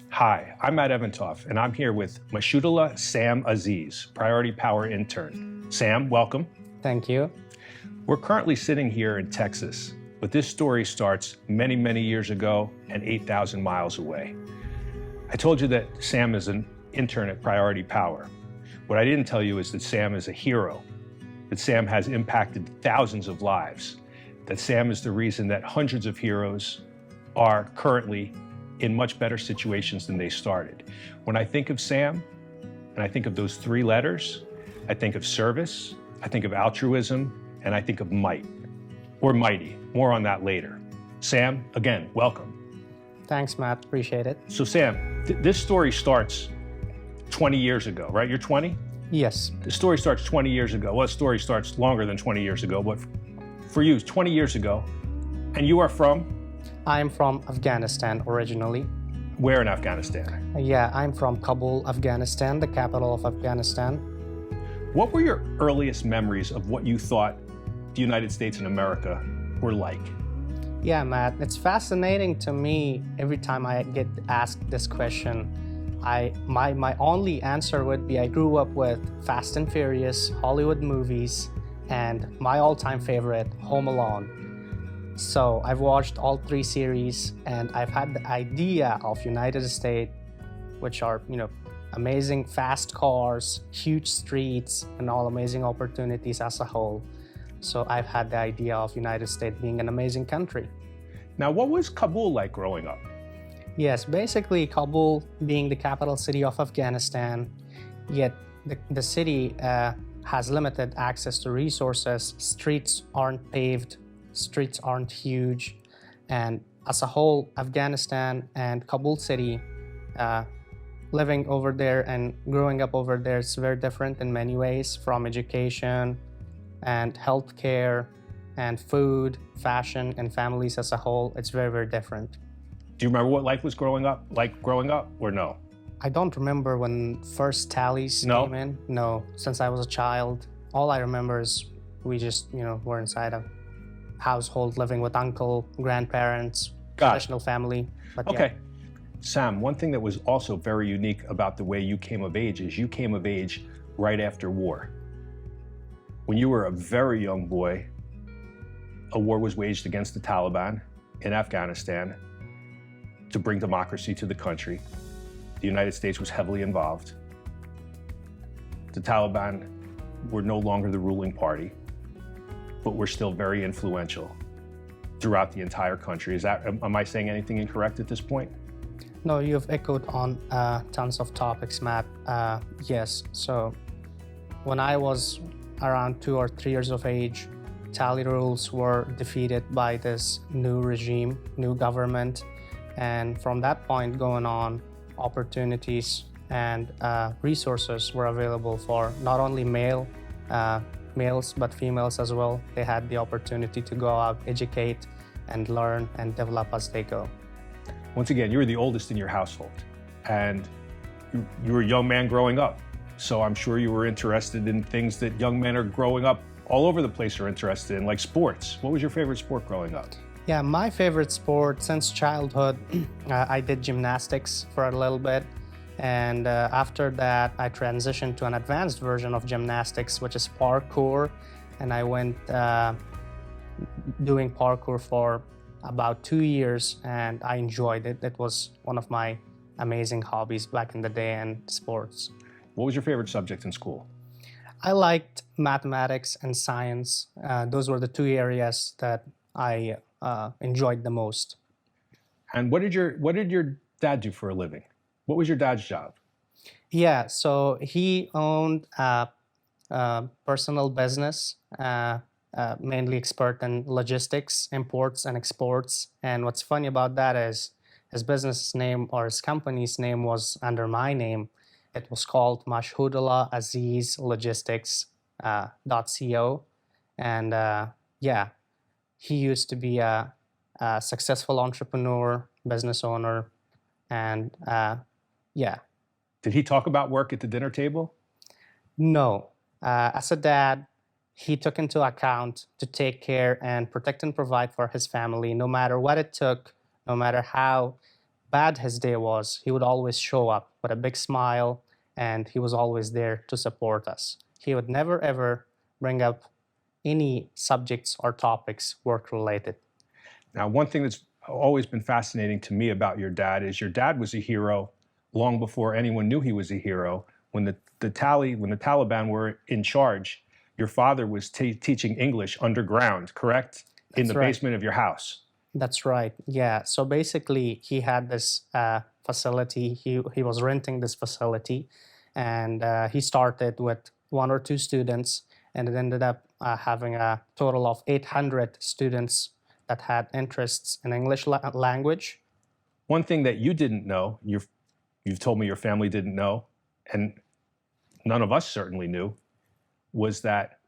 Hi, I'm Matt Eventoff, and I'm here with Mashhodullah Sam Aziz, Priority Power intern. Sam, welcome. Thank you. We're currently sitting here in Texas, but this story starts many, many years ago and 8,000 miles away. I told you that Sam is an intern at Priority Power. What I didn't tell you is that Sam is a hero, that Sam has impacted thousands of lives, that Sam is the reason that hundreds of heroes are currently in much better situations than they started. When I think of Sam, and I think of those three letters, I think of service, I think of altruism, and I think of might, or mighty. More on that later. Sam, again, welcome. Thanks, Matt. Appreciate it. So Sam, this story starts 20 years ago, right? You're 20? Yes. The story starts 20 years ago. Well, the story starts longer than 20 years ago, but for you, it's 20 years ago. And you are from? I'm from Afghanistan originally. Where in Afghanistan? Yeah, I'm from Kabul, Afghanistan, the capital of Afghanistan. What were your earliest memories of what you thought the United States and America were like? Yeah, Matt, it's fascinating to me every time I get asked this question. My only answer would be I grew up with Fast and Furious, Hollywood movies, and my all-time favorite, Home Alone. So I've watched all three series, and I've had the idea of United States, which are, amazing fast cars, huge streets, and all amazing opportunities as a whole. So I've had the idea of United States being an amazing country. Now, what was Kabul like growing up? Yes, basically Kabul being the capital city of Afghanistan, yet the city has limited access to resources. Streets aren't paved, streets aren't huge, and as a whole, Afghanistan and Kabul city, living over there and growing up over there is very different in many ways, from education and healthcare and food, fashion, and families as a whole. It's very, very different. Do you remember what life was growing up, or no? I don't remember when first tallies came in. No, since I was a child. All I remember is we just, were inside a household living with uncle, grandparents, traditional family. But okay. Yeah. Sam, one thing that was also very unique about the way you came of age is you came of age right after war. When you were a very young boy, a war was waged against the Taliban in Afghanistan to bring democracy to the country. The United States was heavily involved. The Taliban were no longer the ruling party, but were still very influential throughout the entire country. Am I saying anything incorrect at this point? No, you've echoed on tons of topics, Matt. Yes, so when I was around 2 or 3 years of age, tally rules were defeated by this new regime, new government. And from that point going on, opportunities and resources were available for not only males, but females as well. They had the opportunity to go out, educate, and learn and develop as they go. Once again, you were the oldest in your household, and you were a young man growing up. So I'm sure you were interested in things that young men are growing up all over the place are interested in, like sports. What was your favorite sport growing up? Yeah, my favorite sport since childhood, I did gymnastics for a little bit. And after that, I transitioned to an advanced version of gymnastics, which is parkour. And I went doing parkour for about 2 years, and I enjoyed it. It was one of my amazing hobbies back in the day and sports. What was your favorite subject in school? I liked mathematics and science. Those were the two areas that I enjoyed the most. And what did your dad do for a living? What was your dad's job? Yeah, so he owned a personal business, mainly expert in logistics, imports and exports. And what's funny about that is his business name or his company's name was under my name. It was called Mashhodullah Aziz Logistics .co. And yeah, he used to be a successful entrepreneur, business owner, and yeah. Did he talk about work at the dinner table? No. As a dad, he took into account to take care and protect and provide for his family, no matter what it took, no matter how bad his day was, he would always show up with a big smile, and he was always there to support us. He would never ever bring up any subjects or topics work related. Now, one thing that's always been fascinating to me about your dad was a hero long before anyone knew he was a hero. When the Taliban were in charge, your father was teaching English underground, correct? In the basement of your house. That's right. Yeah. So basically, he had this facility. He was renting this facility, and he started with 1 or 2 students, and it ended up having a total of 800 students that had interests in English language. One thing that you didn't know, you've told me your family didn't know, and none of us certainly knew, was that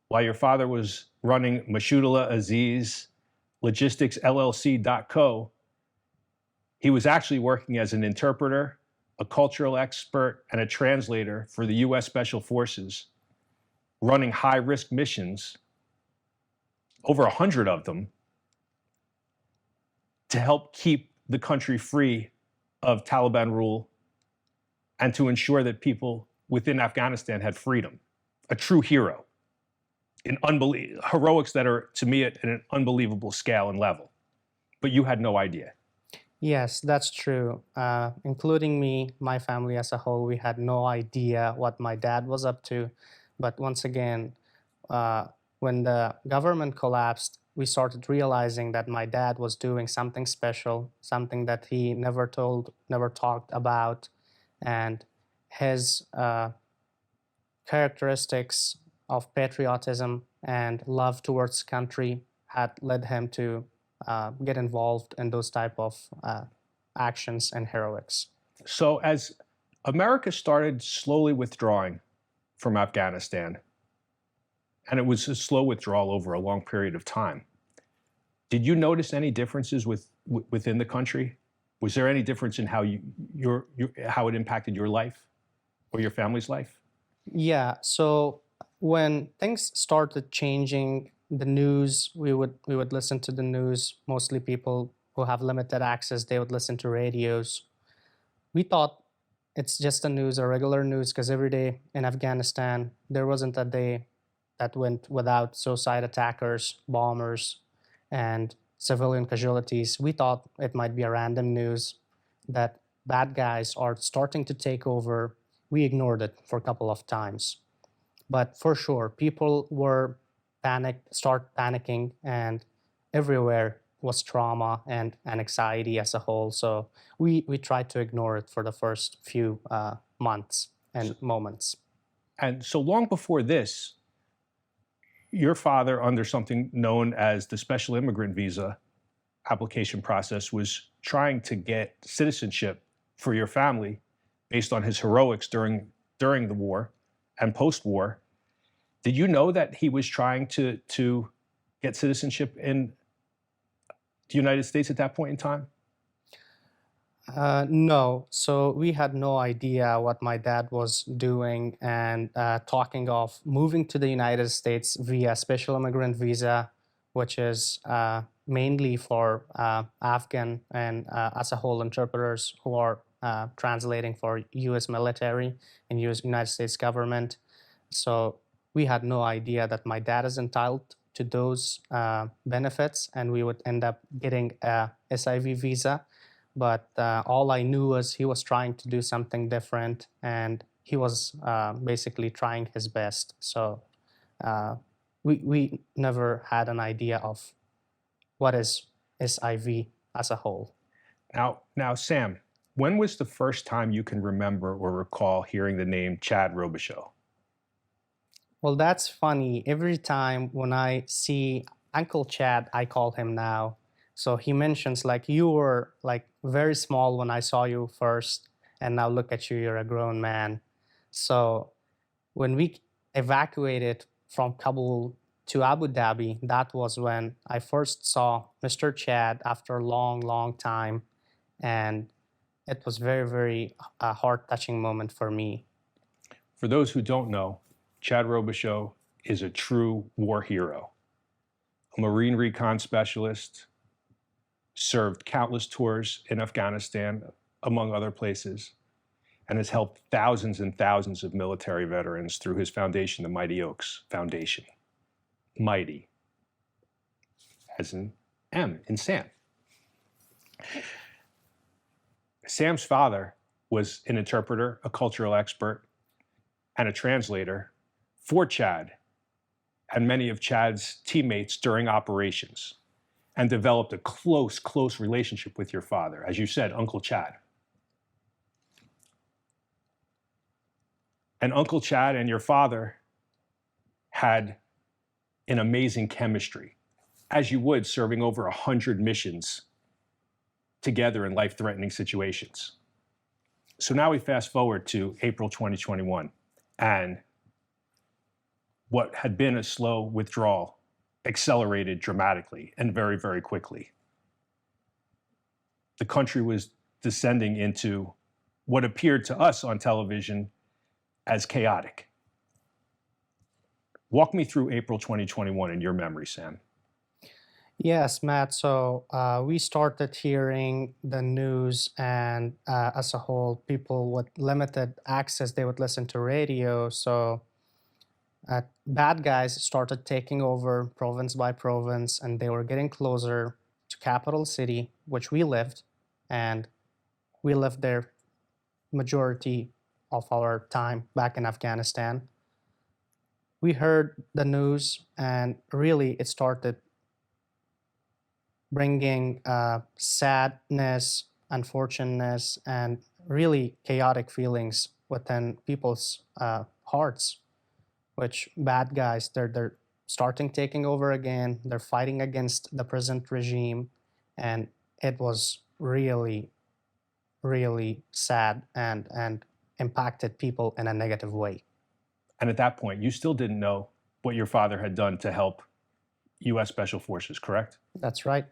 while your father was running Mashhodullah Aziz Logistics LLC.co, he was actually working as an interpreter, a cultural expert, and a translator for the U.S. Special Forces, running high-risk missions, over 100 of them, to help keep the country free of Taliban rule and to ensure that people within Afghanistan had freedom. A true hero. Heroics that are, to me, at an unbelievable scale and level. But you had no idea. Yes, that's true. Including me, my family as a whole, we had no idea what my dad was up to. But once again, when the government collapsed, we started realizing that my dad was doing something special, something that he never talked about. And his characteristics of patriotism and love towards country had led him to get involved in those type of actions and heroics. So as America started slowly withdrawing from Afghanistan, and it was a slow withdrawal over a long period of time, did you notice any differences within the country? Was there any difference in how how it impacted your life or your family's life? Yeah, so when things started changing, the news, we would listen to the news. Mostly people who have limited access, they would listen to radios. We thought it's just the news, a regular news, because every day in Afghanistan, there wasn't a day that went without suicide attackers, bombers, and civilian casualties. We thought it might be a random news that bad guys are starting to take over. We ignored it for a couple of times. But for sure, people were start panicking, and everywhere was trauma and anxiety as a whole. So we tried to ignore it for the first few months and moments. And so long before this, your father, under something known as the special immigrant visa application process, was trying to get citizenship for your family based on his heroics during the war and post-war. Did you know that he was trying to get citizenship in the United States at that point in time? No. So we had no idea what my dad was doing, and talking of moving to the United States via special immigrant visa, which is mainly for Afghan and as a whole interpreters who are translating for U.S. military and United States government. So we had no idea that my dad is entitled to those benefits, and we would end up getting a SIV visa. But all I knew was he was trying to do something different, and he was basically trying his best. So we never had an idea of what is SIV as a whole. Now, Sam, when was the first time you can remember or recall hearing the name Chad Robichaux? Well, that's funny. Every time when I see Uncle Chad, I call him now. So he mentions, like, you were like very small when I saw you first, and now look at you, you're a grown man. So when we evacuated from Kabul to Abu Dhabi, that was when I first saw Mr. Chad after a long, long time. And it was very, very heart-touching moment for me. For those who don't know, Chad Robichaux is a true war hero, a Marine recon specialist, served countless tours in Afghanistan, among other places, and has helped thousands and thousands of military veterans through his foundation, the Mighty Oaks Foundation. Mighty, as in M, in Sam. Sam's father was an interpreter, a cultural expert, and a translator for Chad and many of Chad's teammates during operations, and developed a close relationship with your father. As you said, Uncle Chad. And Uncle Chad and your father had an amazing chemistry, as you would serving over 100 missions together in life-threatening situations. So now we fast forward to April 2021, and what had been a slow withdrawal accelerated dramatically and very, very quickly. The country was descending into what appeared to us on television as chaotic. Walk me through April 2021 in your memory, Sam. Yes, Matt. So we started hearing the news, and as a whole, people with limited access, they would listen to radio. So bad guys started taking over province by province, and they were getting closer to capital city, which we lived, and we lived there majority of our time back in Afghanistan. We heard the news, and really it started bringing sadness, unfortunateness, and really chaotic feelings within people's hearts, which bad guys, they're starting taking over again. They're fighting against the present regime, and it was really, really sad and impacted people in a negative way. And at that point, you still didn't know what your father had done to help U.S. Special Forces, correct? That's right.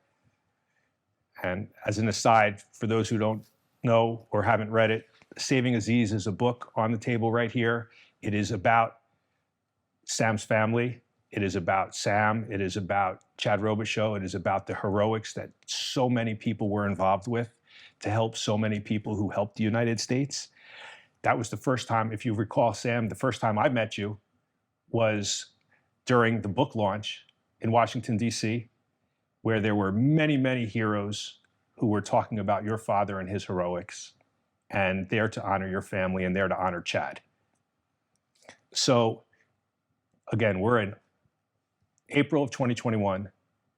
And as an aside, for those who don't know or haven't read it, Saving Aziz is a book on the table right here. It is about Sam's family. It is about Sam. It is about Chad Robichaux. It is about the heroics that so many people were involved with to help so many people who helped the United States. That was the first time, if you recall, Sam, the first time I met you was during the book launch in Washington, D.C., where there were many, many heroes who were talking about your father and his heroics, and there to honor your family and there to honor Chad. So again, we're in April of 2021,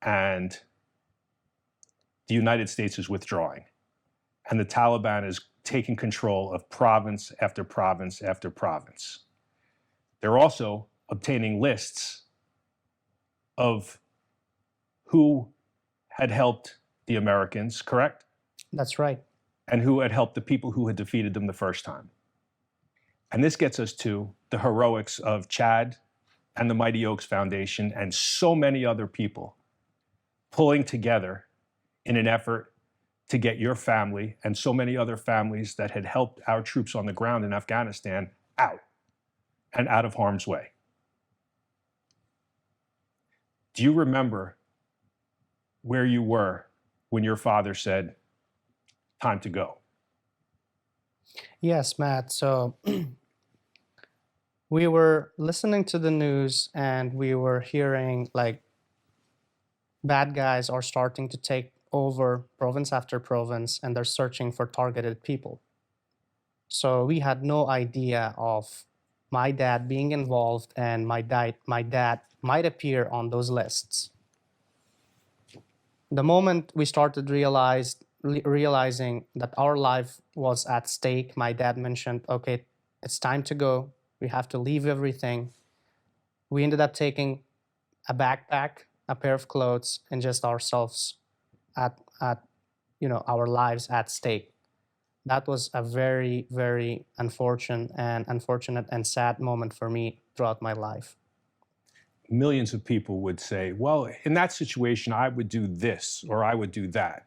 and the United States is withdrawing, and the Taliban is taking control of province after province after province. They're also obtaining lists of who had helped the Americans, correct? That's right. And who had helped the people who had defeated them the first time. And this gets us to the heroics of Chad and the Mighty Oaks Foundation and so many other people pulling together in an effort to get your family and so many other families that had helped our troops on the ground in Afghanistan out and out of harm's way. Do you remember where you were when your father said, "Time to go"? Yes, Matt. So we were listening to the news, and we were hearing like bad guys are starting to take over province after province, and they're searching for targeted people. So we had no idea of my dad being involved, and my dad might appear on those lists. The moment we started realizing that our life was at stake, my dad mentioned, okay, it's time to go. We have to leave everything. We ended up taking a backpack, a pair of clothes, and just ourselves at our lives at stake. That was a very, very unfortunate and sad moment for me throughout my life. Millions of people would say, well, in that situation, I would do this or I would do that.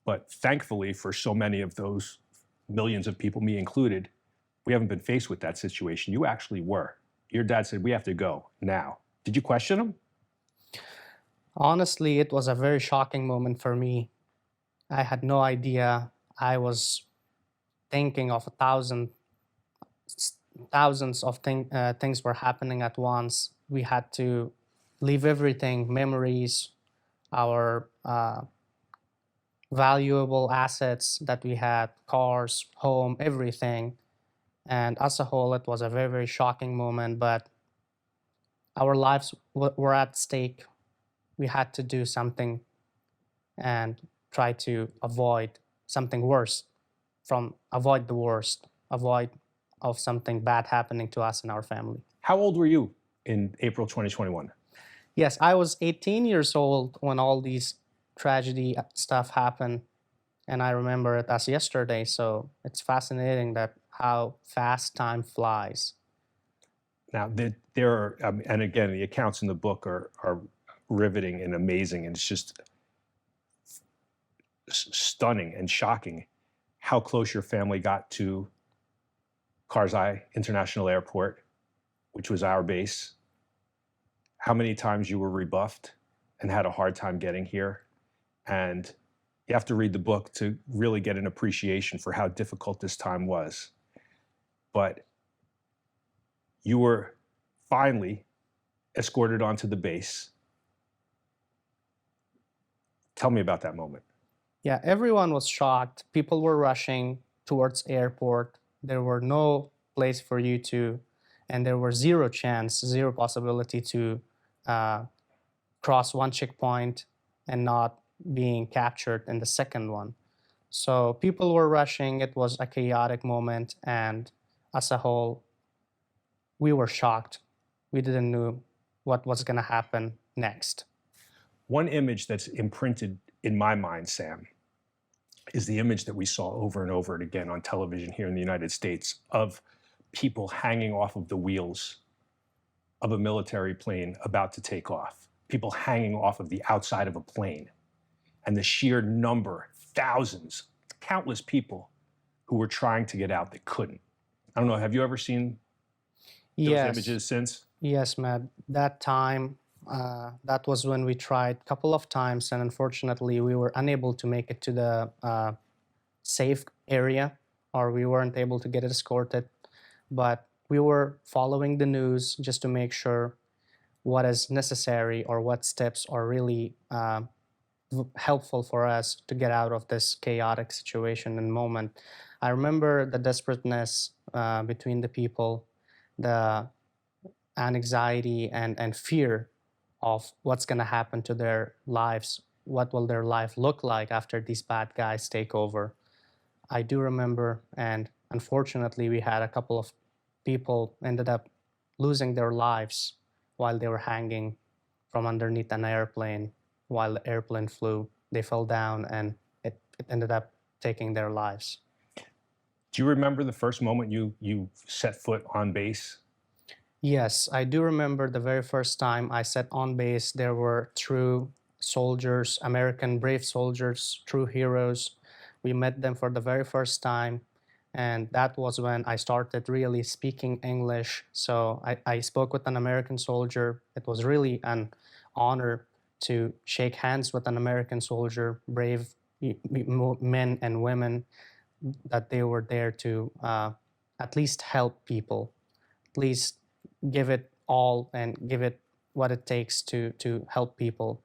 But thankfully, for so many of those millions of people, me included, we haven't been faced with that situation. You actually were. Your dad said, we have to go now. Did you question him? Honestly, it was a very shocking moment for me. I had no idea. I was thinking of thousands of things were happening at once. We had to leave everything, memories, our valuable assets that we had, cars, home, everything. And as a whole, it was a very, very shocking moment, but our lives were at stake. We had to do something and try to avoid something worse, avoid the worst, avoid of something bad happening to us and our family. How old were you in April 2021? Yes, I was 18 years old when all these tragedy stuff happened, and I remember it as yesterday. So it's fascinating that how fast time flies. Now, there are, and again, the accounts in the book are riveting and amazing, and it's just stunning and shocking how close your family got to Karzai International Airport, which was our base, how many times you were rebuffed and had a hard time getting here. And you have to read the book to really get an appreciation for how difficult this time was. But you were finally escorted onto the base. Tell me about that moment. Yeah, everyone was shocked. People were rushing towards airport. There were no place for you to, and there was zero chance, zero possibility to cross one checkpoint and not being captured in the second one. So people were rushing. It was a chaotic moment, and as a whole, we were shocked. We didn't know what was going to happen next. One image that's imprinted in my mind, Sam, is the image that we saw over and over again on television here in the United States of people hanging off of the wheels of a military plane about to take off, people hanging off of the outside of a plane, and the sheer number, thousands, countless people who were trying to get out that couldn't. I don't know, have you ever seen those images since? Yes, Matt. That time, that was when we tried a couple of times, and unfortunately, we were unable to make it to the safe area, or we weren't able to get it escorted. But we were following the news just to make sure what is necessary or what steps are really helpful for us to get out of this chaotic situation and moment. I remember the desperateness between the people, the anxiety and fear of what's going to happen to their lives. What will their life look like after these bad guys take over? I do remember, and unfortunately, we had a couple of people ended up losing their lives while they were hanging from underneath an airplane. While the airplane flew, they fell down, and it ended up taking their lives. Do you remember the first moment you set foot on base? Yes, I do remember the very first time I set on base. There were true soldiers, American brave soldiers, true heroes. We met them for the very first time, and that was when I started really speaking English. So I spoke with an American soldier. It was really an honor to shake hands with an American soldier, brave men and women, that they were there to at least help people, at least give it all and give it what it takes to help people.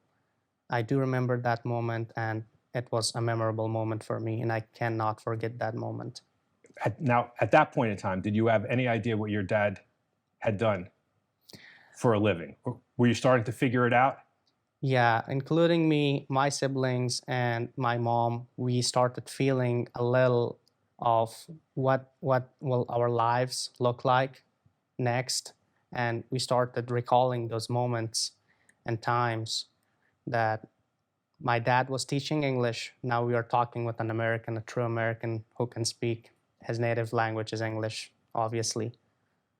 I do remember that moment, and it was a memorable moment for me, and I cannot forget that moment. Now, at that point in time, did you have any idea what your dad had done for a living? Were you starting to figure it out? Yeah, including me, my siblings, and my mom, we started feeling a little of what will our lives look like next. And we started recalling those moments and times that my dad was teaching English. Now we are talking with an American, a true American who can speak. His native language is English, obviously.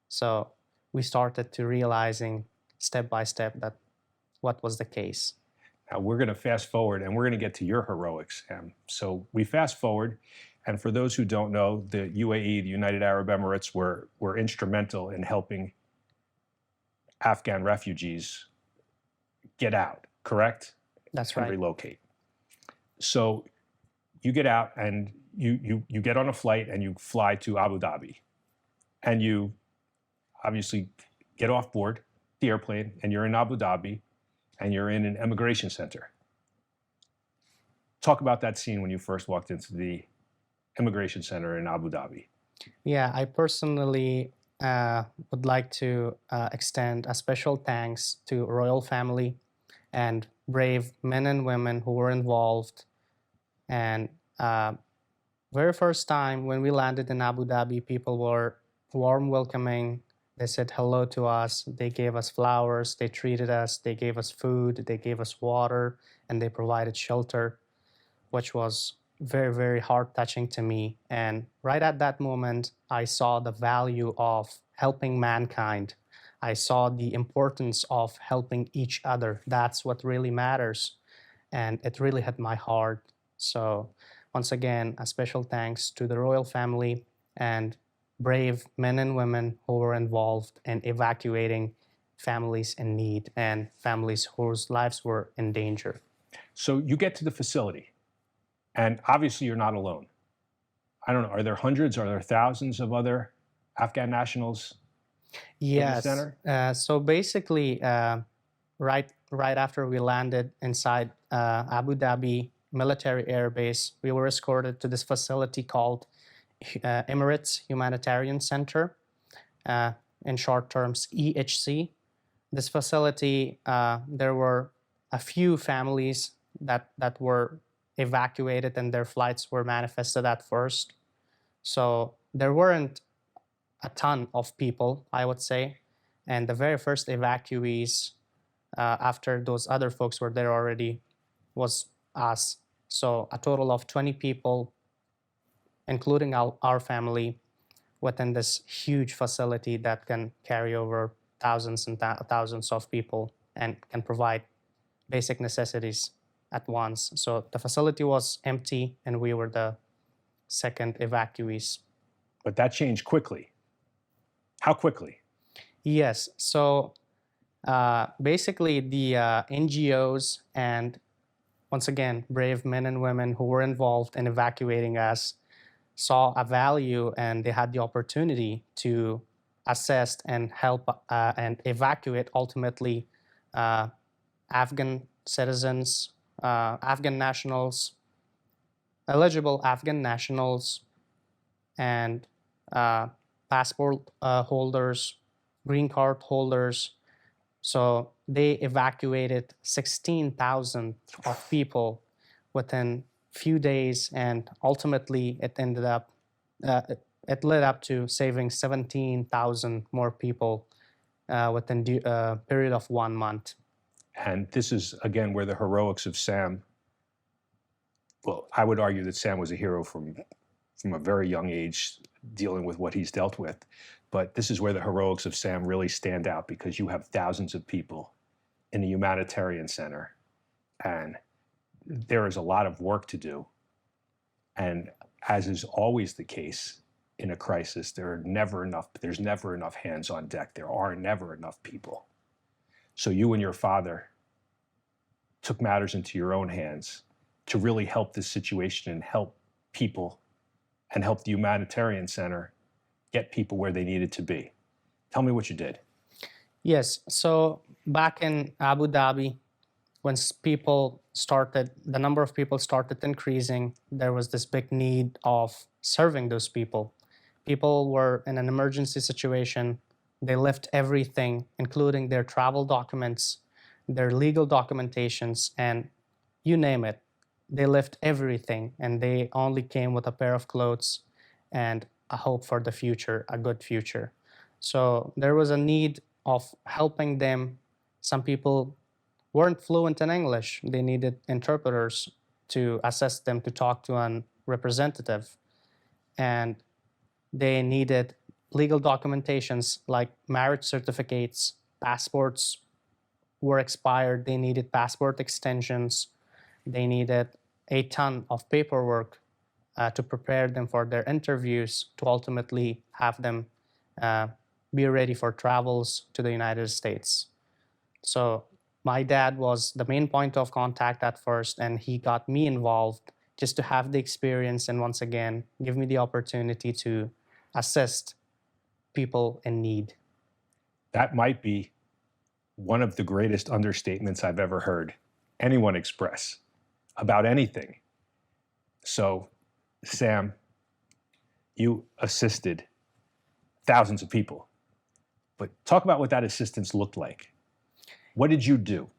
So we started to realizing step by step that what was the case. Now we're going to fast forward, and we're going to get to your heroics, Sam. So we fast forward, and for those who don't know, the UAE, the United Arab Emirates, were instrumental in helping Afghan refugees get out, correct? That's and right. relocate. So you get out and you get on a flight and you fly to Abu Dhabi. And you obviously get off board the airplane and you're in Abu Dhabi and you're in an immigration center. Talk about that scene when you first walked into the immigration center in Abu Dhabi. Yeah, I personally would like to extend a special thanks to royal family and brave men and women who were involved. And very first time when we landed in Abu Dhabi, people were warm welcoming. They said hello to us. They gave us flowers. They treated us. They gave us food. They gave us water, and they provided shelter, which was very, very heart-touching to me. And right at that moment, I saw the value of helping mankind. I saw the importance of helping each other. That's what really matters. And it really hit my heart. So once again, a special thanks to the royal family and brave men and women who were involved in evacuating families in need and families whose lives were in danger. So you get to the facility, and obviously you're not alone. I don't know, are there hundreds, are there thousands of other Afghan nationals in the center? So basically, right after we landed inside Abu Dhabi military air base, we were escorted to this facility called Emirates Humanitarian Center, in short terms EHC. This facility, there were a few families that were evacuated and their flights were manifested at first. So there weren't a ton of people, I would say. And the very first evacuees, after those other folks were there already, was us. So a total of 20 people, including our family, within this huge facility that can carry over thousands and thousands of people and can provide basic necessities at once. So the facility was empty and we were the second evacuees. But that changed quickly. How quickly? Yes. So basically the NGOs and, once again, brave men and women who were involved in evacuating us saw a value and they had the opportunity to assess and help and evacuate ultimately Afghan citizens, Afghan nationals, eligible Afghan nationals, and passport holders, green card holders. So they evacuated 16,000 of people within few days, and ultimately it ended up, it led up to saving 17,000 more people within a period of 1 month. And this is, again, where the heroics of Sam, well, I would argue that Sam was a hero from a very young age, dealing with what he's dealt with. But this is where the heroics of Sam really stand out, because you have thousands of people in the humanitarian center, and there is a lot of work to do. And as is always the case in a crisis, there's never enough hands on deck. There are never enough people. So you and your father took matters into your own hands to really help this situation and help people and help the humanitarian center get people where they needed to be. Tell me what you did. Yes. So back in Abu Dhabi, when the number of people started increasing, there was this big need of serving those people. People were in an emergency situation. They left everything, including their travel documents, their legal documentations, and you name it. They left everything, and they only came with a pair of clothes and a hope for the future, a good future. So there was a need of helping them. Some people weren't fluent in English. They needed interpreters to assist them to talk to a representative. And they needed legal documentations like marriage certificates, passports were expired. They needed passport extensions. They needed a ton of paperwork to prepare them for their interviews, to ultimately have them be ready for travels to the United States. So my dad was the main point of contact at first, and he got me involved just to have the experience and once again, give me the opportunity to assist people in need. That might be one of the greatest understatements I've ever heard anyone express about anything. So, Sam, you assisted thousands of people, but talk about what that assistance looked like. What did you do?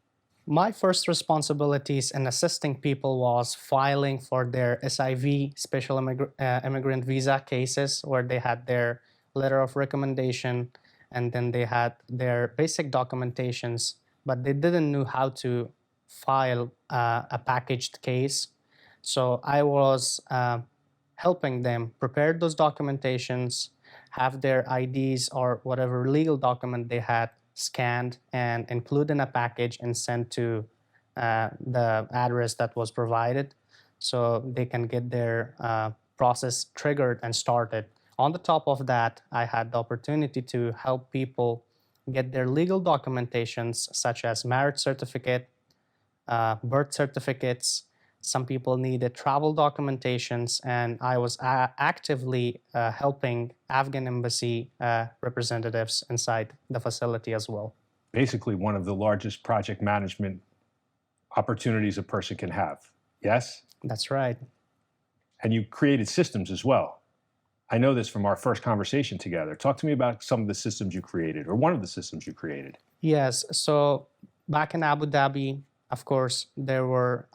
My first responsibilities in assisting people was filing for their SIV, special immigrant visa cases, where they had their letter of recommendation and then they had their basic documentations, but they didn't know how to file a packaged case. So I was helping them prepare those documentations, have their IDs or whatever legal document they had scanned and include in a package and sent to the address that was provided so they can get their process triggered and started. On the top of that, I had the opportunity to help people get their legal documentations such as marriage certificate, birth certificates. Some people needed travel documentations, and I was actively helping Afghan embassy representatives inside the facility as well. Basically, one of the largest project management opportunities a person can have, yes? That's right. And you created systems as well. I know this from our first conversation together. Talk to me about some of the systems you created, or one of the systems you created. Yes, so back in Abu Dhabi, of course, there were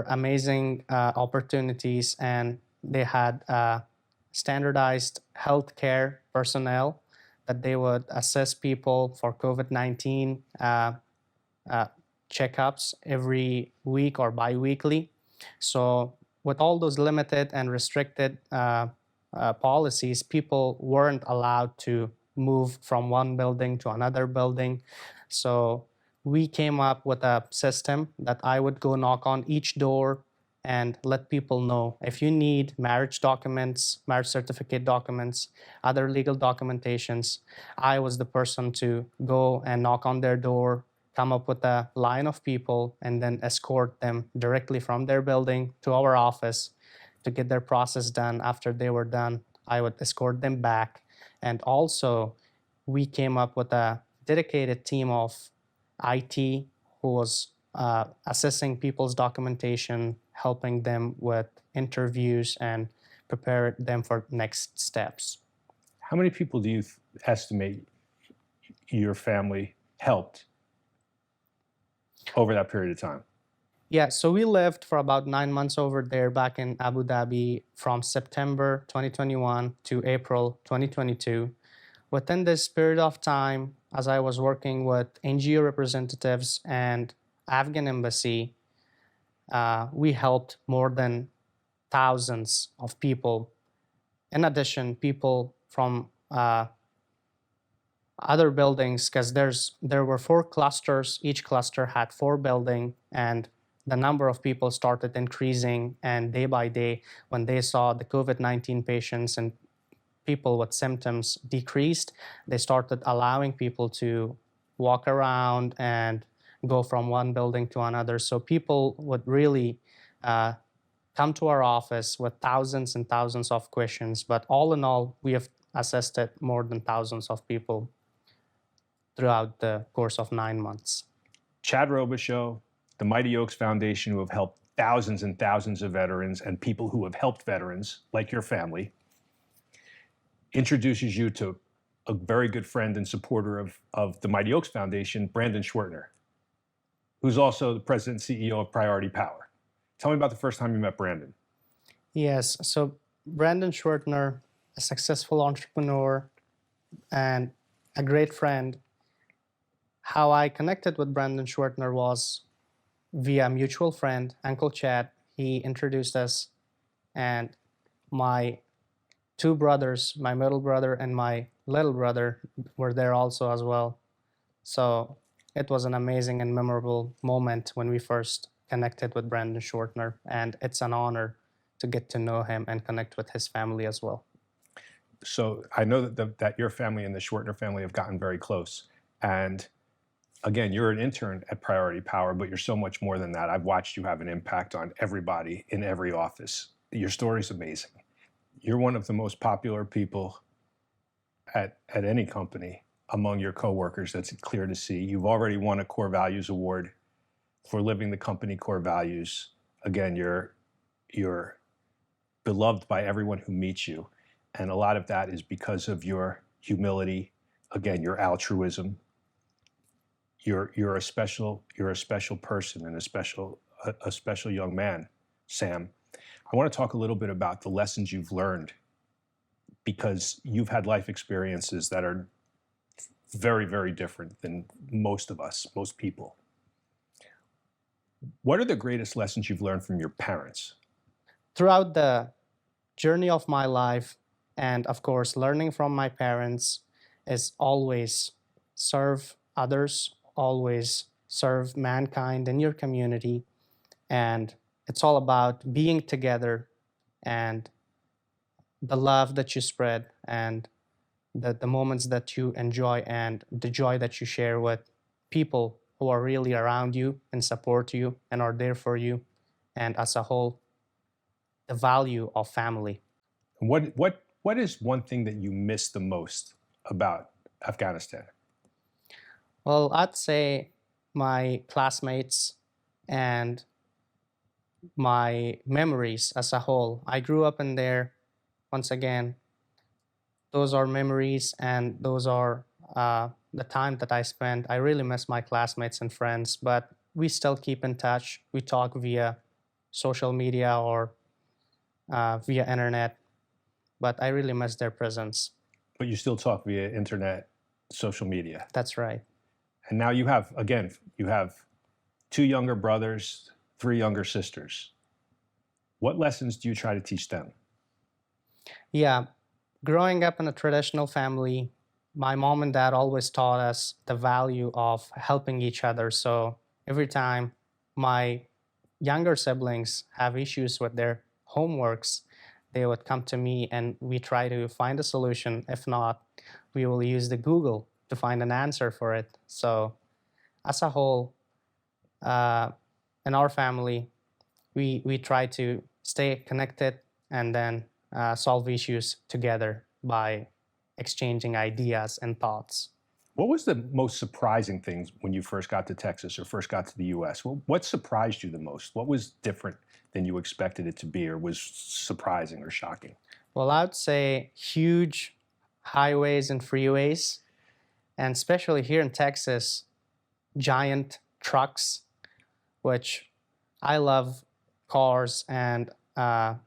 amazing opportunities, and they had standardized healthcare personnel that they would assess people for COVID-19 checkups every week or bi-weekly. So with all those limited and restricted policies, people weren't allowed to move from one building to another building. So we came up with a system that I would go knock on each door and let people know if you need marriage documents, marriage certificate documents, other legal documentations, I was the person to go and knock on their door, come up with a line of people, and then escort them directly from their building to our office to get their process done. After they were done, I would escort them back. And also, we came up with a dedicated team of IT who was assessing people's documentation, helping them with interviews, and prepare them for next steps. How many people do you estimate your family helped over that period of time? Yeah, so we lived for about 9 months over there back in Abu Dhabi from September 2021 to April 2022. Within this period of time, as I was working with NGO representatives and Afghan embassy, we helped more than thousands of people. In addition, people from other buildings, because there were 4 clusters. Each cluster had 4 buildings, and the number of people started increasing. And day by day, when they saw the COVID-19 patients and people with symptoms decreased, they started allowing people to walk around and go from one building to another. So people would really come to our office with thousands and thousands of questions. But all in all, we have assisted more than thousands of people throughout the course of 9 months. Chad Robichaux, the Mighty Oaks Foundation, who have helped thousands and thousands of veterans and people who have helped veterans, like your family, introduces you to a very good friend and supporter of the Mighty Oaks Foundation, Brandon Schwertner, who's also the president and CEO of Priority Power. Tell me about the first time you met Brandon. Yes, so Brandon Schwertner, a successful entrepreneur and a great friend. How I connected with Brandon Schwertner was via a mutual friend, Uncle Chad. He introduced us, and my 2 brothers, my middle brother and my little brother, were there also as well. So it was an amazing and memorable moment when we first connected with Brandon Schwertner, and it's an honor to get to know him and connect with his family as well. So I know that your family and the Schwertner family have gotten very close. And Again, you're an intern at Priority Power, but you're so much more than that. I've watched you have an impact on everybody in every office. Your story's amazing. You're one of the most popular people at any company among your coworkers. That's clear to see. You've already won a Core Values Award for living the company core values. Again, you're beloved by everyone who meets you. And a lot of that is because of your humility, again, your altruism. You're a special person and a special young man, Sam. I want to talk a little bit about the lessons you've learned, because you've had life experiences that are very, very different than most of us, most people. What are the greatest lessons you've learned from your parents? Throughout the journey of my life, and of course, learning from my parents, is always serve others, always serve mankind in your community. And it's all about being together and the love that you spread and the moments that you enjoy and the joy that you share with people who are really around you and support you and are there for you. And as a whole, the value of family. What is one thing that you miss the most about Afghanistan? Well, I'd say my classmates and my memories as a whole. I grew up in there. Once again, those are memories, and those are the time that I spent. I really miss my classmates and friends, but we still keep in touch. We talk via social media or via internet, but I really miss their presence. But you still talk via internet, social media. That's right. And now you have 2 younger brothers, 3 younger sisters. What lessons do you try to teach them? Yeah, growing up in a traditional family, my mom and dad always taught us the value of helping each other. So every time my younger siblings have issues with their homeworks, they would come to me and we try to find a solution. If not, we will use the Google to find an answer for it. So as a whole, in our family, we try to stay connected and then solve issues together by exchanging ideas and thoughts. What was the most surprising thing when you first got to Texas or first got to the US? What surprised you the most? What was different than you expected it to be, or was surprising or shocking? Well, I would say huge highways and freeways, and especially here in Texas, giant trucks, which I love cars, and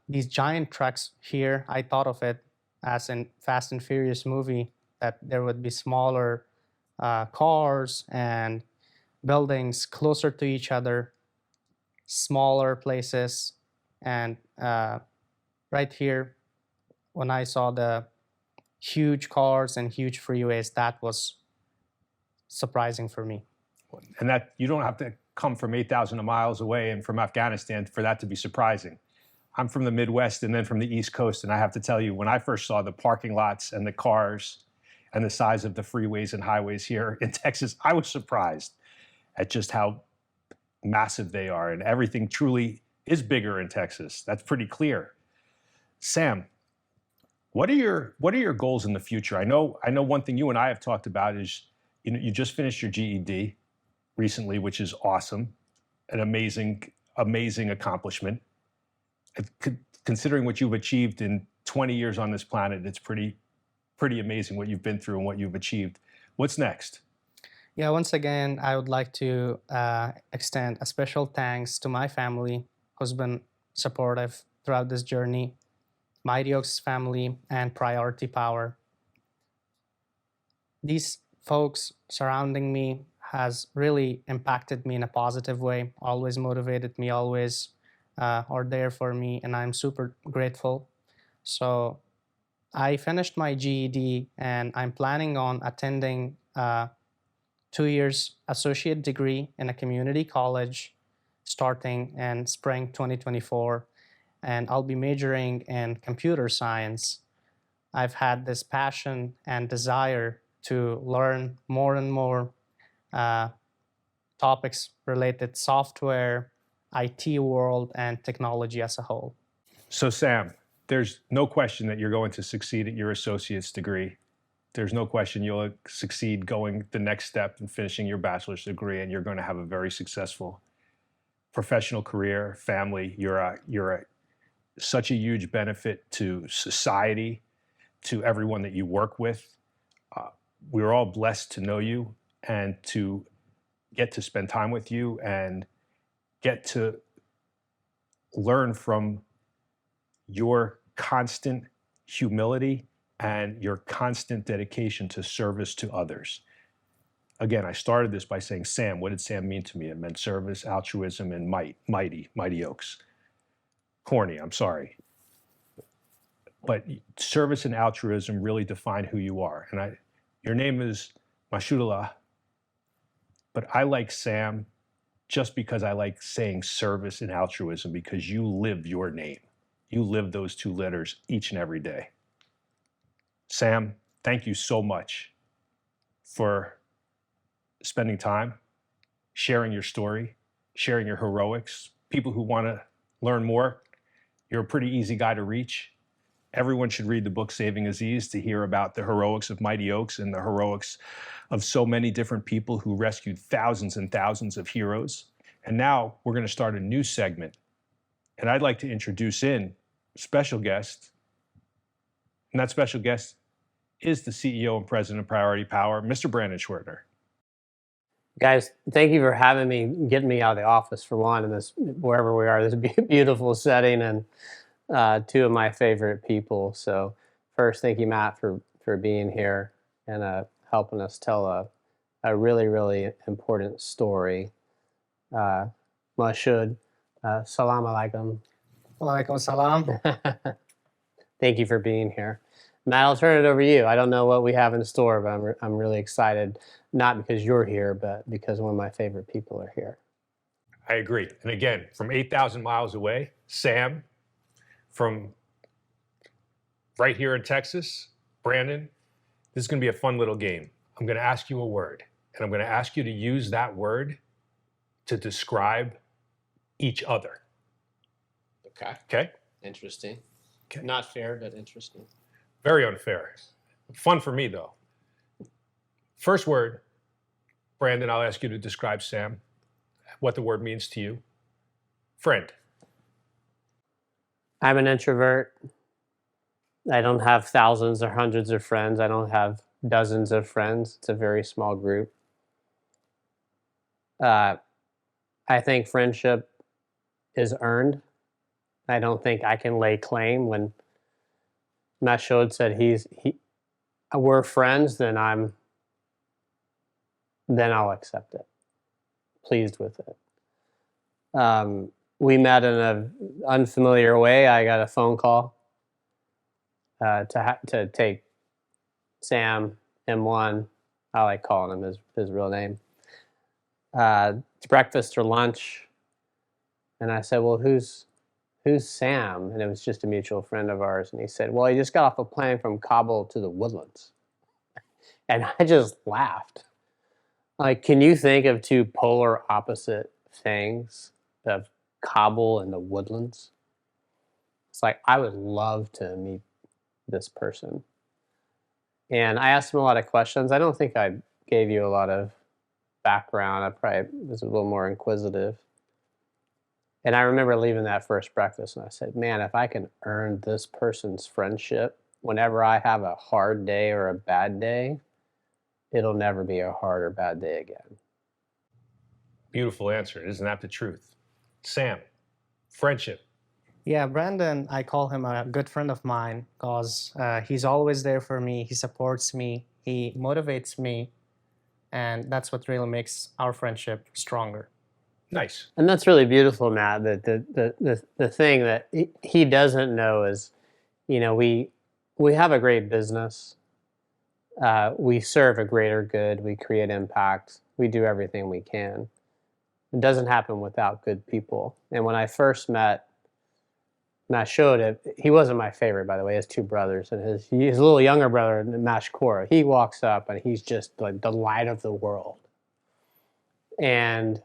these giant trucks here, I thought of it as in Fast and Furious movie, that there would be smaller cars and buildings closer to each other, smaller places. And right here, when I saw the huge cars and huge freeways, that was surprising for me. And that you don't have to come from 8,000 miles away and from Afghanistan for that to be surprising. I'm from the Midwest and then from the East Coast, and I have to tell you, when I first saw the parking lots and the cars and the size of the freeways and highways here in Texas, I was surprised at just how massive they are, and everything truly is bigger in Texas. That's pretty clear. Sam, what are your goals in the future? I know one thing you and I have talked about is, you just finished your GED recently, which is awesome, an amazing accomplishment. Considering what you've achieved in 20 years on this planet, it's pretty amazing what you've been through and what you've achieved. What's next? Yeah, once again, I would like to extend a special thanks to my family who's been supportive throughout this journey, Mighty Oaks family, and Priority Power. These folks surrounding me has really impacted me in a positive way, always motivated me, always are there for me, and I'm super grateful. So I finished my GED, and I'm planning on attending 2 years associate degree in a community college starting in spring 2024, and I'll be majoring in computer science. I've had this passion and desire to learn more and more topics related to software, IT world, and technology as a whole. So Sam, there's no question that you're going to succeed at your associate's degree. There's no question you'll succeed going the next step and finishing your bachelor's degree, and you're going to have a very successful professional career, family. You're such a huge benefit to society, to everyone that you work with. We're all blessed to know you and to get to spend time with you and get to learn from your constant humility and your constant dedication to service to others. Again, I started this by saying, Sam, what did Sam mean to me? It meant service, altruism, and mighty oaks. Corny, I'm sorry. But service and altruism really define who you are. And your name is Mashhodullah, but I like Sam just because I like saying service and altruism, because you live your name. You live those two letters each and every day. Sam, thank you so much for spending time, sharing your story, sharing your heroics. People who want to learn more, you're a pretty easy guy to reach. Everyone should read the book Saving Aziz to hear about the heroics of Mighty Oaks and the heroics of so many different people who rescued thousands and thousands of heroes. And now we're going to start a new segment. And I'd like to introduce in a special guest. And that special guest is the CEO and President of Priority Power, Mr. Brandon Schwertner. Guys, thank you for having me, getting me out of the office for one, and this, wherever we are, this beautiful setting, and two of my favorite people. So first, thank you, Matt, for being here and helping us tell a really, really important story. Mashud, salam alaikum. Walaikum salam. Thank you for being here. Matt, I'll turn it over to you. I don't know what we have in store, but I'm really excited, not because you're here, but because one of my favorite people are here. I agree. And again, from 8,000 miles away, Sam, from right here in Texas, Brandon, this is going to be a fun little game. I'm going to ask you a word, and I'm going to ask you to use that word to describe each other. Okay. Okay? Interesting. Okay. Not fair, but interesting. Very unfair. Fun for me, though. First word, Brandon, I'll ask you to describe Sam, what the word means to you. Friend. I'm an introvert. I don't have thousands or hundreds of friends. I don't have dozens of friends. It's a very small group. I think friendship is earned. I don't think I can lay claim when Mashod said we're friends, then I'll accept it. Pleased with it. We met in an unfamiliar way. I got a phone call to take Sam, M1, I like calling him his real name, to breakfast or lunch. And I said, well, who's Sam? And it was just a mutual friend of ours. And he said, well, he just got off a plane from Kabul to the Woodlands. And I just laughed. Like, can you think of two polar opposite things, of Kabul and the Woodlands? It's like, I would love to meet this person. And I asked him a lot of questions. I don't think I gave you a lot of background. I probably was a little more inquisitive. And I remember leaving that first breakfast and I said, man, if I can earn this person's friendship, whenever I have a hard day or a bad day, it'll never be a hard or bad day again. Beautiful answer. Isn't that the truth? Sam, friendship. Yeah, Brandon, I call him a good friend of mine because he's always there for me. He supports me. He motivates me. And that's what really makes our friendship stronger. Nice. And that's really beautiful, Matt. That the thing that he doesn't know is, you know, we have a great business. We serve a greater good. We create impact. We do everything we can. It doesn't happen without good people. And when I first met Mashod, he wasn't my favorite, by the way. He has two brothers, and his little younger brother, Mashkora, he walks up and he's just like the light of the world. And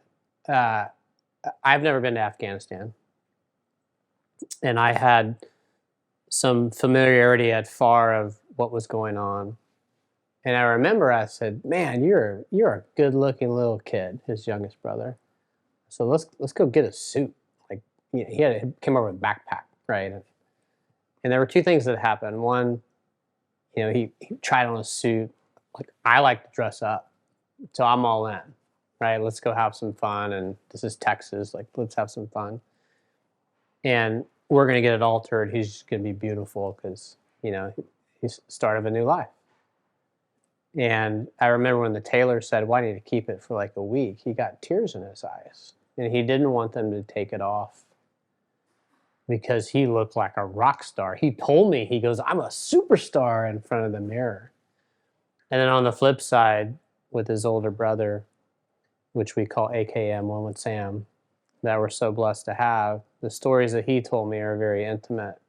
I've never been to Afghanistan. And I had some familiarity at far of what was going on. And I remember I said, "Man, you're a good-looking little kid," his youngest brother. So let's go get a suit. Like, you know, he came over with a backpack, right? And there were two things that happened. One, you know, he tried on a suit. Like, I like to dress up, so I'm all in, right? Let's go have some fun. And this is Texas. Like, let's have some fun. And we're gonna get it altered. He's just gonna be beautiful because, you know, he's start of a new life. And I remember when the tailor said, "Why do you need to keep it for like a week?" He got tears in his eyes, and he didn't want them to take it off because he looked like a rock star. He told me, he goes, "I'm a superstar," in front of the mirror. And then on the flip side, with his older brother, which we call AKM, One with Sam, that we're so blessed to have, the stories that he told me are very intimate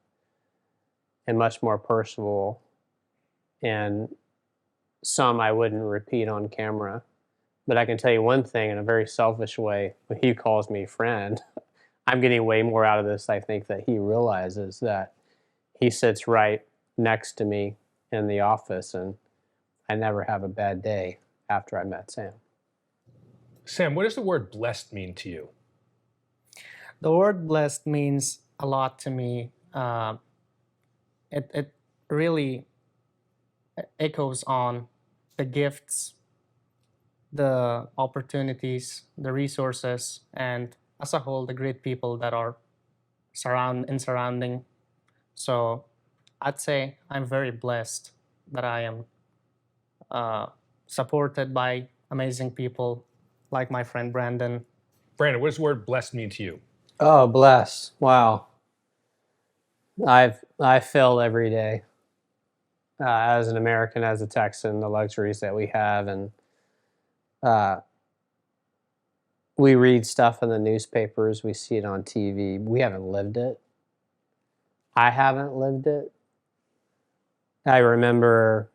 and much more personal, and some I wouldn't repeat on camera. But I can tell you one thing in a very selfish way. When he calls me friend, I'm getting way more out of this, I think, that he realizes that he sits right next to me in the office, and I never have a bad day after I met Sam. Sam, what does the word blessed mean to you? The word blessed means a lot to me. It really echoes on the gifts, the opportunities, the resources, and as a whole, the great people that are surrounding. So I'd say I'm very blessed that I am supported by amazing people like my friend Brandon. Brandon, what does the word blessed mean to you? Oh, bless. Wow. I fail every day. As an American, as a Texan, the luxuries that we have, and we read stuff in the newspapers, we see it on TV. We haven't lived it. I haven't lived it. I remember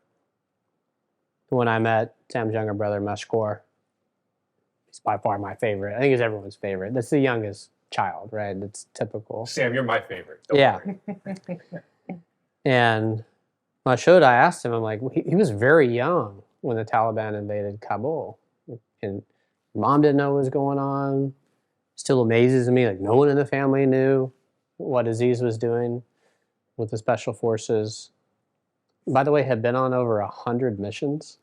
when I met Sam's younger brother, Mashkodullah. He's by far my favorite. I think he's everyone's favorite. That's the youngest child, right? It's typical. Sam, you're my favorite. Don't Yeah. worry. And Mashhodullah, I asked him, I'm like, he was very young when the Taliban invaded Kabul. And mom didn't know what was going on. Still amazes me, like no one in the family knew what Aziz was doing with the special forces. By the way, had been on over 100 missions.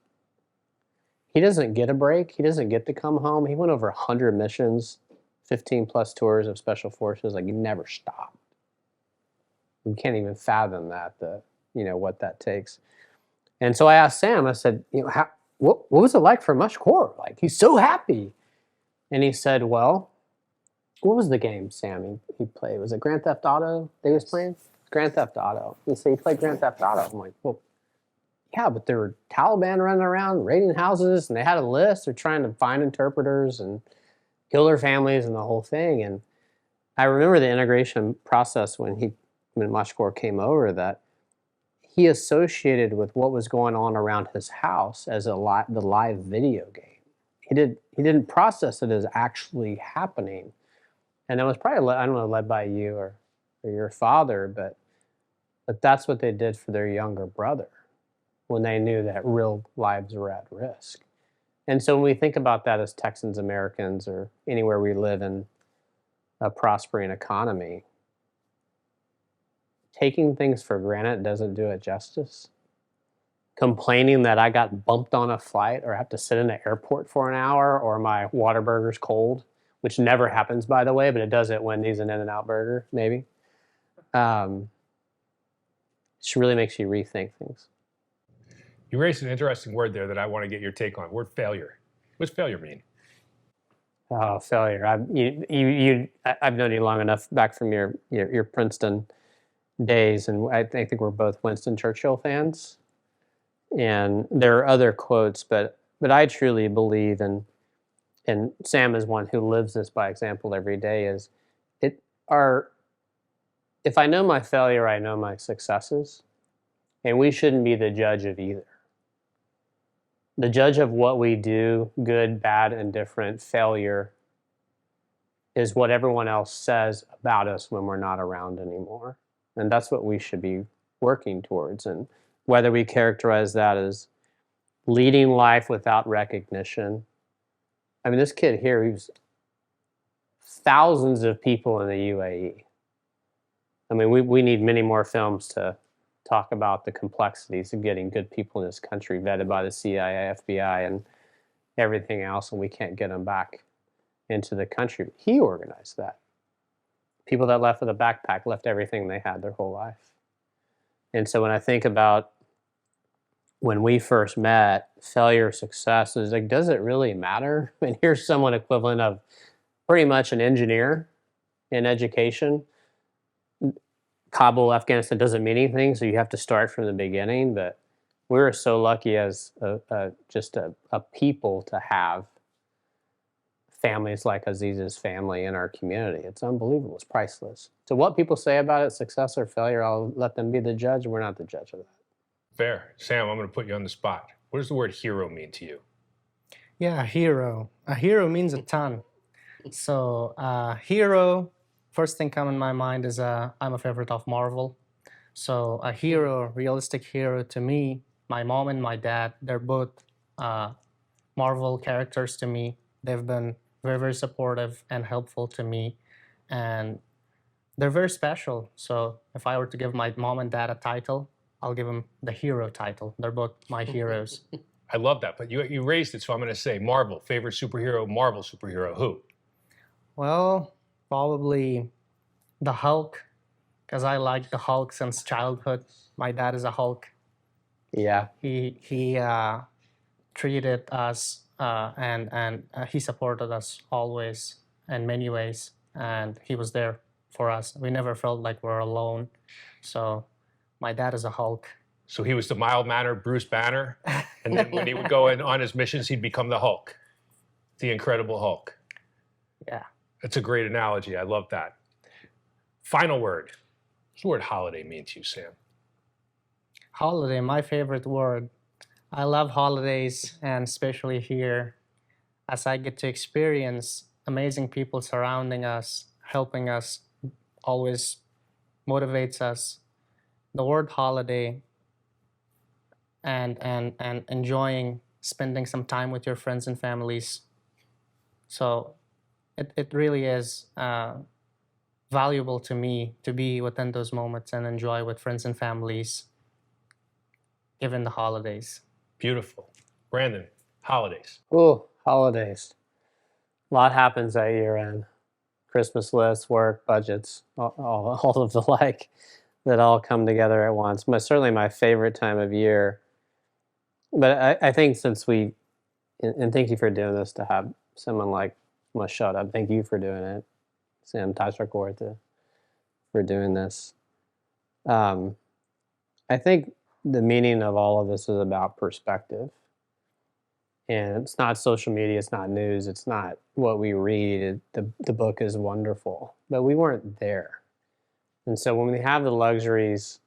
He doesn't get a break. He doesn't get to come home. He went over 100 missions, 15 plus tours of special forces. Like, he never stopped. You can't even fathom that, what that takes. And so I asked Sam, I said, what was it like for Mashkodullah? Like, he's so happy. And he said, well, what was the game, Sam, he played? Was it Grand Theft Auto that he was playing? Grand Theft Auto. He said, he played Grand Theft Auto. I'm like, well, yeah, but there were Taliban running around raiding houses, and they had a list. They're trying to find interpreters and kill their families and the whole thing. And I remember the integration process when Mashkodullah came over, that he associated with what was going on around his house as the live video game. He didn't process it as actually happening. And it was probably, I don't know, led by you or your father, but that's what they did for their younger brother when they knew that real lives were at risk. And so when we think about that as Texans, Americans, or anywhere we live in a prospering economy, taking things for granted doesn't do it justice. Complaining that I got bumped on a flight or have to sit in an airport for an hour, or my Whataburger's cold, which never happens, by the way, but it does at Wendy's and In-N-Out Burger, maybe. It really makes you rethink things. You raised an interesting word there that I want to get your take on. Word failure. What's failure mean? Oh, failure. I've known you long enough back from your Princeton days, and I think we're both Winston Churchill fans. And there are other quotes, but I truly believe, and Sam is one who lives this by example every day, if I know my failure, I know my successes, and we shouldn't be the judge of either. The judge of what we do, good, bad, indifferent, failure, is what everyone else says about us when we're not around anymore. And that's what we should be working towards. And whether we characterize that as leading life without recognition. I mean, this kid here, he was thousands of people in the UAE. I mean, we need many more films to talk about the complexities of getting good people in this country vetted by the CIA, FBI, and everything else, and we can't get them back into the country. But he organized that. People that left with a backpack left everything they had their whole life. And so when I think about when we first met, failure, success, is like, does it really matter? I mean, here's someone equivalent of pretty much an engineer in education. Kabul, Afghanistan doesn't mean anything, so you have to start from the beginning. But we were so lucky as just a people to have families like Aziz's family in our community. It's unbelievable. It's priceless. So what people say about it, success or failure, I'll let them be the judge. We're not the judge of that. Fair. Sam, I'm going to put you on the spot. What does the word hero mean to you? Yeah, hero. A hero means a ton. So hero, first thing come in my mind is I'm a favorite of Marvel. So a hero, realistic hero to me, my mom and my dad, they're both Marvel characters to me. They've been very, very supportive and helpful to me. And they're very special. So if I were to give my mom and dad a title, I'll give them the hero title. They're both my heroes. I love that, but you raised it, so I'm going to say Marvel. Favorite superhero, Marvel superhero, who? Well, probably the Hulk, because I like the Hulk since childhood. My dad is a Hulk. Yeah. He treated us and he supported us always in many ways, and he was there for us. We never felt like we're alone. So my dad is a Hulk. So he was the mild-mannered Bruce Banner, and then when he would go on his missions, he'd become the Hulk, the Incredible Hulk. Yeah. That's a great analogy. I love that. Final word. What's the word holiday mean to you, Sam? Holiday, my favorite word. I love holidays, and especially here, as I get to experience amazing people surrounding us, helping us, always motivates us. The word holiday and enjoying spending some time with your friends and families. So it really is valuable to me to be within those moments and enjoy with friends and families given the holidays. Beautiful. Brandon, holidays. Oh, holidays. A lot happens that year end. Christmas lists, work, budgets, all of the like that all come together at once. Certainly my favorite time of year. But I think since and thank you for doing this, to have someone like Mashhodullah, thank you for doing it. Sam Mashhodullah for doing this. I think the meaning of all of this is about perspective. And it's not social media, it's not news, it's not what we read. The book is wonderful, but we weren't there. And so when we have the luxuries,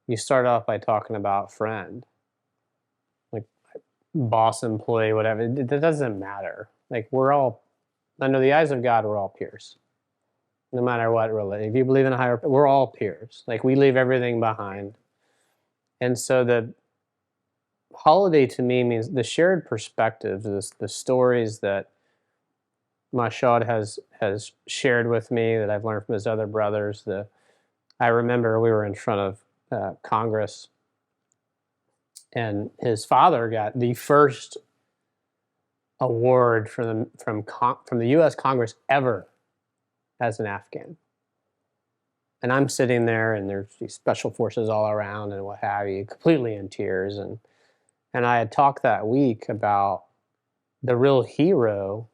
you start off by talking about friend, like boss, employee, whatever. It doesn't matter. Like under the eyes of God, we're all peers. No matter what religion. If you believe in a higher, we're all peers. Like we leave everything behind. And so the holiday to me means the shared perspectives, the stories that Mashhad has shared with me that I've learned from his other brothers. I remember we were in front of Congress, and his father got the first award from the U.S. Congress ever as an Afghan. And I'm sitting there, and there's these special forces all around and what have you, completely in tears. And I had talked that week about the real hero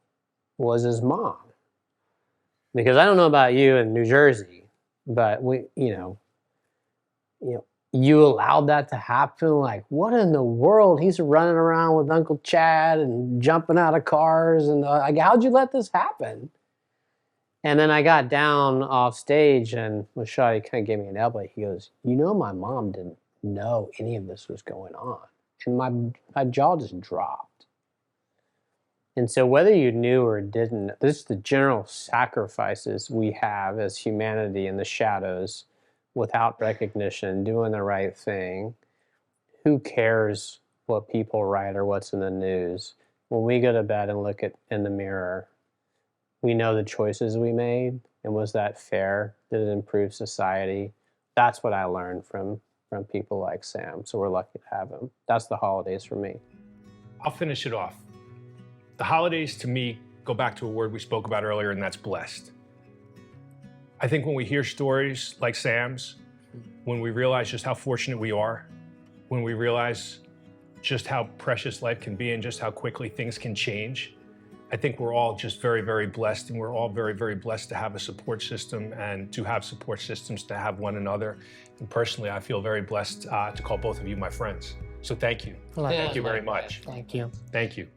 was his mom. Because I don't know about you in New Jersey, but you allowed that to happen. Like, what in the world? He's running around with Uncle Chad and jumping out of cars. And like, how'd you let this happen? And then I got down off stage, and Mashhad kind of gave me an elbow. He goes, my mom didn't know any of this was going on. And my jaw just dropped. And so whether you knew or didn't, this is the general sacrifices we have as humanity in the shadows without recognition, doing the right thing. Who cares what people write or what's in the news? When we go to bed and look in the mirror, we know the choices we made, and was that fair? Did it improve society? That's what I learned from people like Sam, so we're lucky to have him. That's the holidays for me. I'll finish it off. The holidays, to me, go back to a word we spoke about earlier, and that's blessed. I think when we hear stories like Sam's, when we realize just how fortunate we are, when we realize just how precious life can be and just how quickly things can change, I think we're all just very, very blessed, and we're all very, very blessed to have a support system and to have support systems to have one another. And personally, I feel very blessed to call both of you my friends. So thank you. Well, Thank you very much. Thank you. Thank you.